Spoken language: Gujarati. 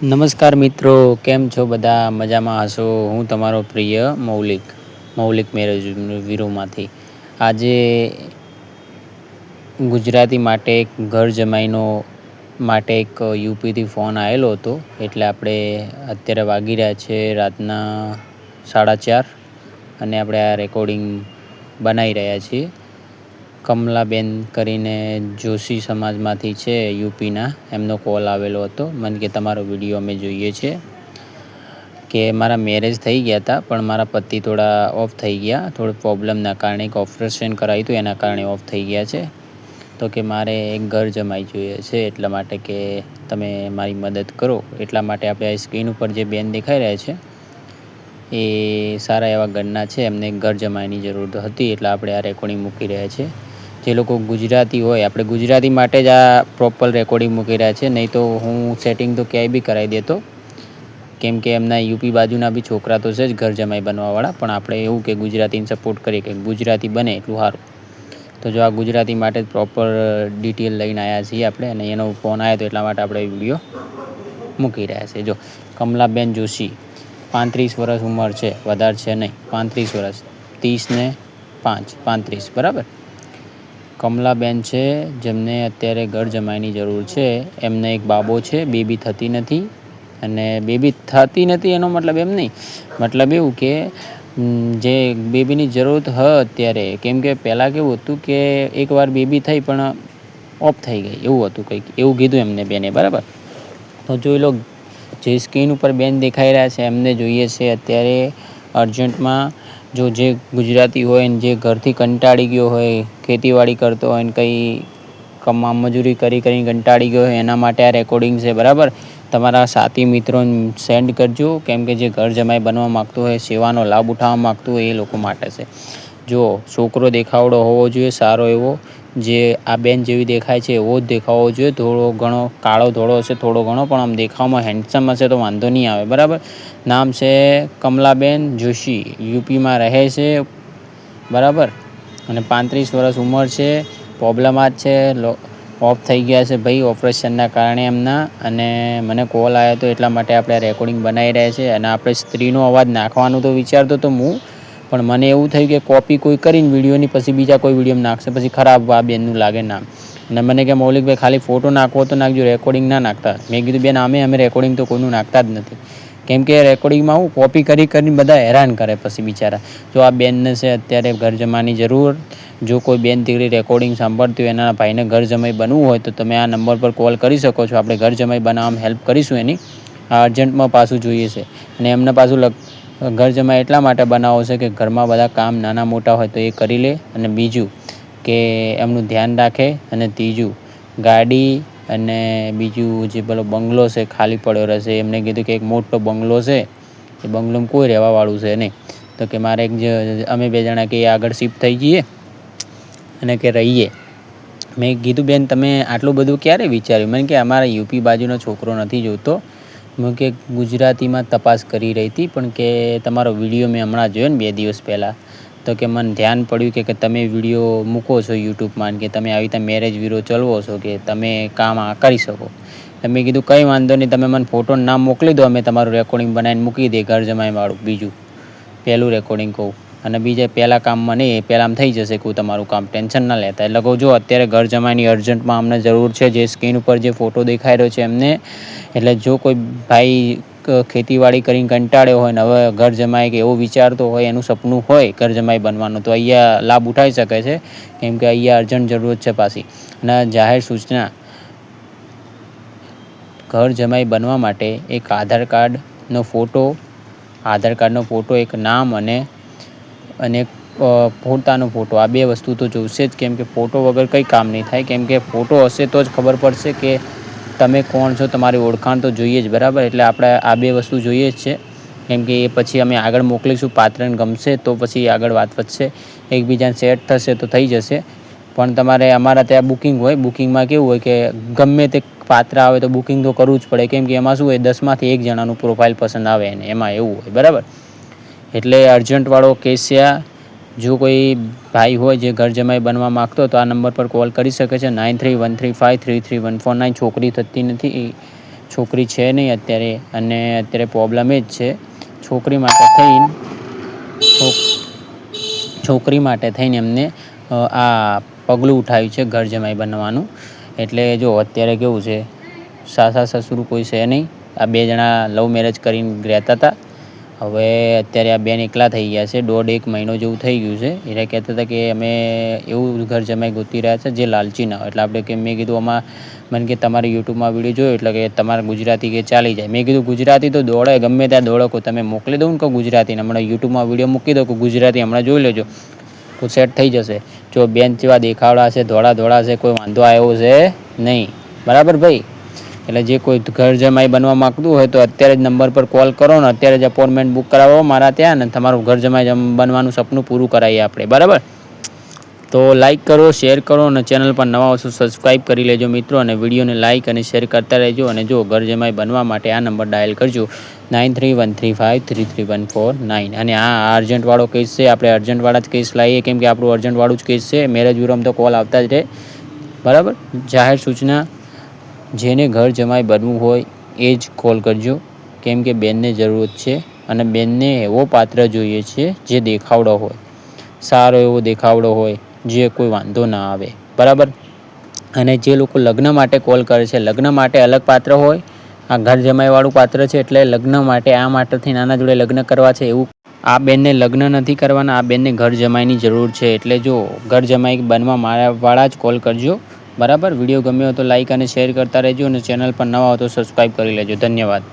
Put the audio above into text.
નમસ્કાર મિત્રો, કેમ છો બધા? મજામાં હશો? હું તમારો પ્રિય મૌલિક મેરેજ વીરોમાંથી આજે ગુજરાતી માટે એક ઘર જમાઈનો માટે એક યુપીથી ફોન આવેલો હતો. એટલે આપણે અત્યારે વાગી રહ્યા છે રાતના 4:30 અને આપણે આ રેકોર્ડિંગ બનાવી રહ્યા છીએ. કમલાબેન કરીને જોશી સમાજમાંથી છે યુપીના, એમનો કોલ આવેલો હતો. મને કે તમારો વિડીયો અમે જોઈએ છીએ કે મારા મેરેજ થઈ ગયા હતા, પણ મારા પતિ થોડા ઓફ થઈ ગયા, થોડું પ્રોબ્લેમના કારણે એક ઓપરેશન કરાવ્યું હતું, એના કારણે ઓફ થઈ ગયા છે. તો કે મારે એક ઘર જમાઈ જોઈએ છે, એટલા માટે કે તમે મારી મદદ કરો. એટલા માટે આપણે આ સ્ક્રીન ઉપર જે બેન દેખાઈ રહ્યા છે એ સારા એવા ઘરના છે, એમને એક ઘર જમાઈની જરૂર હતી, એટલે આપણે આ રેકોર્ડિંગ મૂકી રહ્યા છે. જે લોકો ગુજરાતી હોય, આપણે ગુજરાતી માટે જ આ પ્રોપર રેકોર્ડિંગ મૂકી રહ્યા છે. નહીં તો હું સેટિંગ તો ક્યાંય બી કરાવી દેતો, કેમ કે એમના યુપી બાજુના બી છોકરા તો છે જ ઘર જમાઈ બનવાવાળા. પણ આપણે એવું કે ગુજરાતીને સપોર્ટ કરીએ કે ગુજરાતી બને એટલું સારું. તો જો આ ગુજરાતી માટે પ્રોપર ડિટેલ લઈને આવ્યા છીએ આપણે, અને એનો ફોન આવ્યો તો એટલા માટે આપણે વિડીયો મૂકી રહ્યા છે. જો કમલાબેન જોશી, 35 વર્ષ ઉંમર છે, વધારે છે નહીં, 35 વર્ષ, 30 ને 5, 35 બરાબર. કમલાબેન છે, જેમને અત્યારે ઘર જમાઈની જરૂર છે. એમને એક બાબો છે, બેબી થતી નથી. અને બેબી થતી નથી એનો મતલબ એમ નહીં, મતલબ એવું કે જે બેબીની જરૂરત અત્યારે, કેમ કે પહેલાં કેવું હતું કે એકવાર બેબી થઈ પણ ઓફ થઈ ગઈ, એવું હતું કંઈક, એવું કીધું એમને બેને, બરાબર. તો જોઈ લો, જે સ્ક્રીન ઉપર બેન દેખાઈ રહ્યા છે એમને જોઈએ છે અત્યારે અર્જન્ટમાં. જો જે ગુજરાતી હોય ને જે ઘરથી કંટાળી ગયો હોય, ખેતીવાડી કરતો હોય ને કંઈ મજૂરી કરીને કંટાળી ગયો હોય, એના માટે આ રેકોર્ડિંગ છે, બરાબર. તમારા સાથી મિત્રોને સેન્ડ કરજો, કેમ કે જે ઘર જમાઈ બનવા માગતો હોય, સેવાનો લાભ ઉઠાવવા માગતો હોય, એ લોકો માટે છે. જો છોકરો દેખાવડો હોવો જોઈએ સારો એવો, જે આ બેન જેવી દેખાય છે એવો જ દેખાવો જોઈએ. થોડો ઘણો કાળો ધોળો હશે, થોડો ઘણો, પણ આમ દેખાવમાં હેન્ડસમ હશે તો વાંધો નહીં આવે, બરાબર. નામ છે કમલાબેન જોશી, યુપીમાં રહે છે, બરાબર. અને 35 વર્ષ ઉંમર છે. પ્રોબ્લેમ આ જ છે, ઓફ થઈ ગયા છે ભાઈ ઓપરેશનના કારણે એમના. અને મને કોલ આવ્યો હતો, એટલા માટે આપણે આ રેકોર્ડિંગ બનાવી રહ્યા છીએ. અને આપણે સ્ત્રીનો અવાજ નાખવાનું તો વિચારતો હતો હું, પણ મને એવું થયું કે કોપી કોઈ કરીને વિડીયોની પછી બીજા કોઈ વિડીયોમાં નાખશે, પછી ખરાબ આ બેનનું લાગે નામ. અને મને કે મૌલિકભાઈ ખાલી ફોટો નાખવો તો નાખજો, રેકોર્ડિંગ ના નાખતા. મેં કીધું બેન અમે રેકોર્ડિંગ તો કોઈનું નાખતા જ નથી, કેમ કે રેકોર્ડિંગમાં હું કોપી કરીને બધા હેરાન કરે પછી બિચારા. જો આ બેનને છે અત્યારે ઘર જમાની જરૂર, જો કોઈ બેન દીકરી રેકોર્ડિંગ સાંભળતી હોય, એના ભાઈને ઘર જમાઈ બનવું હોય તો તમે આ નંબર પર કોલ કરી શકો છો. આપણે ઘર જમાઈ બનાવવામાં હેલ્પ કરીશું એની. આ અર્જન્ટમાં પાછું જોઈએ છે. અને એમને પાછું ઘર જમાઈ એટલા માટે બનાવો છે કે ઘરમાં બધા કામ નાના મોટા હોય તો એ કરી લે, અને બીજું કે એમનું ધ્યાન રાખે, અને ત્રીજું ગાડી, અને બીજું જે પેલો બંગલો છે ખાલી પડ્યો રહેશે. એમને કીધું કે એક મોટો બંગલો છે, એ બંગલોમાં કોઈ રહેવાવાળું છે નહીં. તો કે મારે અમે 2 જણા કે આગળ શિફ્ટ થઈ જઈએ અને કે રહીએ. મેં કીધું બેન તમે આટલું બધું ક્યારે વિચાર્યું? મને કે અમારા યુપી બાજુનો છોકરો નથી જોતો. મેં કે ગુજરાતીમાં તપાસ કરી રહી હતી, પણ કે તમારો વિડીયો મેં હમણાં જોયો ને 2 દિવસ પહેલાં, તો કે મને ધ્યાન પડ્યું કે તમે વિડીયો મૂકો છો યુટ્યુબમાં, કે તમે આવી રીતે મેરેજ વીરો ચલાવો છો, કે તમે કામ આ કરી શકો. મેં કીધું કંઈ વાંધો નહીં, તમે મને ફોટોનું નામ મોકલી દો, અમે તમારું રેકોર્ડિંગ બનાવીને મૂકી દઈએ ઘર જમાઈવાળું. બીજું પહેલું રેકોર્ડિંગ કહું, અને બીજે પહેલાં કામમાં નહીં, પહેલાં થઈ જશે કહું તમારું કામ, ટેન્શન ના લેતા. એટલે કહું જો અત્યારે ઘર જમાઈની અર્જન્ટમાં અમને જરૂર છે, જે સ્ક્રીન ઉપર જે ફોટો દેખાઈ રહ્યો છે એમને. એટલે જો કોઈ ભાઈ ખેતીવાડી કરીને કંટાળ્યો હોય ને હવે ઘર જમાઈ કે એવું વિચારતો હોય, એનું સપનું હોય ઘર જમાઈ બનવાનું, તો અહીંયા લાભ ઉઠાવી શકે છે, કેમ કે અહીંયા અર્જન્ટ જરૂરત છે પાછી. અને જાહેર સૂચના, ઘર જમાઈ બનવા માટે એક આધાર કાર્ડનો ફોટો, એક નામ, અને પોતાનો ફોટો, આ 2 વસ્તુ તો જોઈશે જ, કેમ કે ફોટો વગર કંઈ કામ નહીં થાય. કેમ કે ફોટો હશે તો જ ખબર પડશે કે તમે કોણ છો, તમારી ઓળખાણ તો જોઈએ જ, બરાબર. એટલે આપણે આ 2 વસ્તુ જોઈએ જ છે, કેમ કે એ પછી અમે આગળ મોકલીશું. પાત્રને ગમશે તો પછી આગળ વાત વધશે, એકબીજાને સેટ થશે તો થઈ જશે. પણ તમારે અમારા ત્યાં બુકિંગ હોય, બુકિંગમાં કેવું હોય કે ગમે તે પાત્ર આવે તો બુકિંગ તો કરવું જ પડે, કેમ કે એમાં શું હોય 10માંથી 1 જણાનું પ્રોફાઇલ પસંદ આવે, ને એમાં એવું હોય, બરાબર. એટલે અર્જન્ટવાળો કેસ છે આ. જો કોઈ ભાઈ હોય જે ઘર જમાઈ બનવા માગતો તો આ નંબર પર કોલ કરી શકે છે, 9313533149. છોકરી થતી નથી, છોકરી છે નહીં અત્યારે, અને અત્યારે પ્રોબ્લેમ એ જ છે છોકરી માટે થઈને એમને આ પગલું ઉઠાવ્યું છે ઘર જમાઈ બનવાનું. એટલે જો અત્યારે કેવું છે, સાસા સસુર કોઈ છે નહીં. આ 2 જણા લવ મેરેજ કરીને રહેતા હતા. હવે અત્યારે આ બેન એકલા થઈ ગયા છે. 1.5 મહિનો જેવું થઈ ગયું છે. એ કહેતા હતા કે અમે એવું ઘર જમાઈ ગોતી રહ્યા છે જે લાલચી ના હોય. એટલે આપણે કે મેં કીધું આમાં મને કે તમારે યુટ્યુબમાં વિડીયો જોયો એટલે કે તમારે ગુજરાતી કે ચાલી જાય. મેં કીધું ગુજરાતી તો દોડે, ગમે ત્યાં દોડો. કોઈ તમે મોકલી દઉં ને કહું ગુજરાતીને, હમણાં યુટ્યુબમાં વિડીયો મૂકી દો કે ગુજરાતી હમણાં જોઈ લેજો, તો સેટ થઈ જશે. જો બેન જેવા દેખાવડા છે, ધોળા છે, કોઈ વાંધો આવ્યો છે નહીં. બરાબર ભાઈ? એટલે જે કોઈ ઘર જમાઈ બનવા માગતું હોય તો અત્યારે જ નંબર પર કોલ કરો ને અત્યારે જ અપોઇન્ટમેન્ટ બુક કરાવો મારા ત્યાં, ને તમારું ઘર જમાઈ બનવાનું સપનું પૂરું કરાવીએ આપણે. બરાબર? તો લાઇક કરો, શેર કરો, અને ચેનલ પર નવા આવશો સબસ્ક્રાઈબ કરી લેજો મિત્રો. અને વિડીયોને લાઇક અને શેર કરતા રહેજો. અને જો ઘર જમાઈ બનવા માટે આ નંબર ડાયલ કરજો 9313533149. અને આ અર્જન્ટવાળો કેસ છે, આપણે અર્જન્ટવાળા જ કેસ લાવીએ, કેમ કે આપણું અર્જન્ટવાળું જ કેસ છે. મેરેજ બ્યુરોમાં તો કોલ આવતા જ રહે. બરાબર? જાહેર સૂચના, જેને ઘર જમાઈ બનવું હોય એ જ કોલ કરજો, કેમ કે બેનને જરૂરત છે. અને બેનને એવો પાત્ર જોઈએ છે જે દેખાવડો હોય, સારો એવો દેખાવડો હોય, જે કોઈ વાંધો ના આવે. બરાબર? અને જે લોકો લગ્ન માટે કોલ કરે છે, લગ્ન માટે અલગ પાત્ર હોય, આ ઘર જમાઈવાળું પાત્ર છે. એટલે લગ્ન માટે આ માટેથી નાના જોડે લગ્ન કરવા છે એવું. આ બેનને લગ્ન નથી કરવાના, આ બેનને ઘર જમાઈની જરૂર છે. એટલે જો ઘર જમાઈ બનવા વાળા જ કોલ કરજો. બરાબર? વિડીયો ગમ્યો તો લાઇક અને શેર કરતા રહેજો. અને ચેનલ પર નવા હો તો સબસ્ક્રાઈબ કરી લેજો. ધન્યવાદ.